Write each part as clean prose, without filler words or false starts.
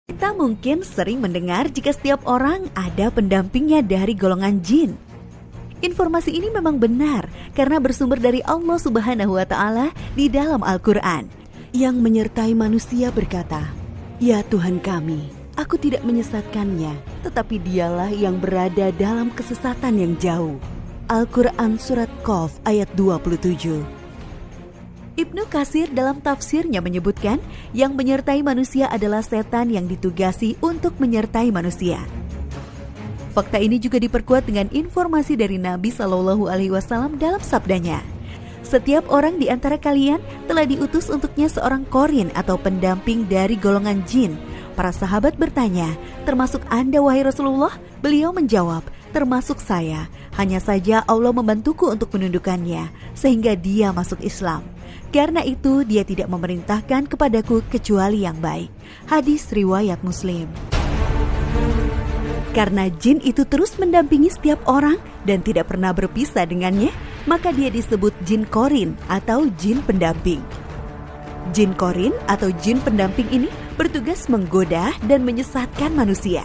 Kita mungkin sering mendengar jika setiap orang ada pendampingnya dari golongan jin. Informasi ini memang benar karena bersumber dari Allah Subhanahu wa Ta'ala di dalam Al-Quran, yang menyertai manusia berkata, "Ya Tuhan kami, aku tidak menyesatkannya, tetapi dialah yang berada dalam kesesatan yang jauh." Al-Quran Surat Qaf ayat 27. Ibnu Katsir dalam tafsirnya menyebutkan yang menyertai manusia adalah setan yang ditugasi untuk menyertai manusia. Fakta ini juga diperkuat dengan informasi dari Nabi Shallallahu Alaihi Wasallam dalam sabdanya, "Setiap orang di antara kalian telah diutus untuknya seorang korin atau pendamping dari golongan jin." Para sahabat bertanya, "Termasuk Anda wahai Rasulullah?" Beliau menjawab, "Termasuk saya. Hanya saja Allah membantuku untuk menundukkannya sehingga dia masuk Islam. Karena itu dia tidak memerintahkan kepadaku kecuali yang baik." Hadis riwayat Muslim. Karena jin itu terus mendampingi setiap orang dan tidak pernah berpisah dengannya, maka dia disebut jin korin atau jin pendamping. Jin korin atau jin pendamping ini bertugas menggoda dan menyesatkan manusia.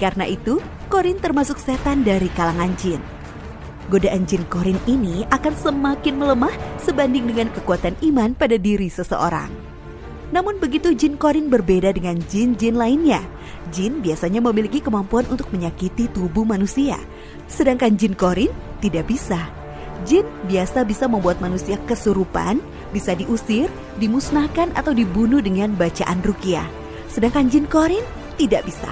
Karena itu, korin termasuk setan dari kalangan jin. Godaan jin korin ini akan semakin melemah sebanding dengan kekuatan iman pada diri seseorang. Namun begitu jin korin berbeda dengan jin-jin lainnya. Jin biasanya memiliki kemampuan untuk menyakiti tubuh manusia, sedangkan jin korin tidak bisa. Jin biasa bisa membuat manusia kesurupan, bisa diusir, dimusnahkan atau dibunuh dengan bacaan ruqyah. Sedangkan jin korin tidak bisa.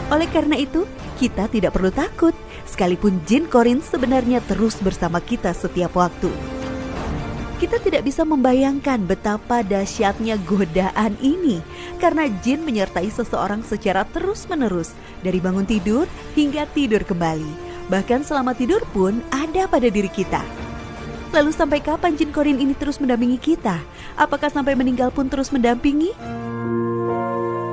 Oleh karena itu, kita tidak perlu takut, sekalipun jin korin sebenarnya terus bersama kita setiap waktu. Kita tidak bisa membayangkan betapa dahsyatnya godaan ini, karena jin menyertai seseorang secara terus-menerus, dari bangun tidur hingga tidur kembali. Bahkan selama tidur pun ada pada diri kita. Lalu sampai kapan jin korin ini terus mendampingi kita? Apakah sampai meninggal pun terus mendampingi?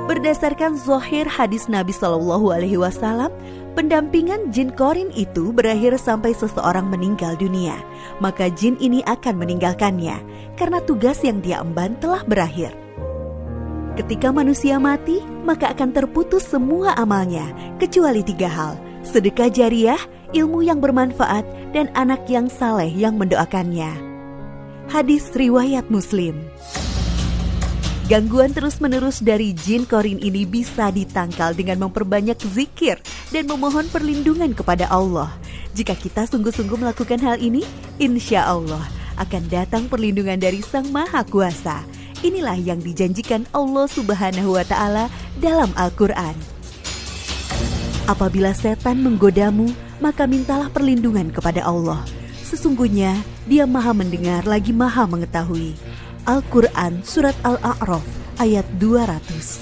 Berdasarkan zahir hadis Nabi Shallallahu Alaihi Wasallam, pendampingan jin korin itu berakhir sampai seseorang meninggal dunia. Maka jin ini akan meninggalkannya karena tugas yang dia emban telah berakhir. Ketika manusia mati, maka akan terputus semua amalnya, kecuali 3 hal: sedekah jariah, ilmu yang bermanfaat, dan anak yang saleh yang mendoakannya. Hadis riwayat Muslim. Gangguan terus-menerus dari jin korin ini bisa ditangkal dengan memperbanyak zikir dan memohon perlindungan kepada Allah. Jika kita sungguh-sungguh melakukan hal ini, insya Allah akan datang perlindungan dari Sang Maha Kuasa. Inilah yang dijanjikan Allah Subhanahu wa Ta'ala dalam Al-Quran. Apabila setan menggodamu, maka mintalah perlindungan kepada Allah. Sesungguhnya Dia Maha mendengar lagi Maha mengetahui. Al-Quran Surat Al-A'raf ayat 200.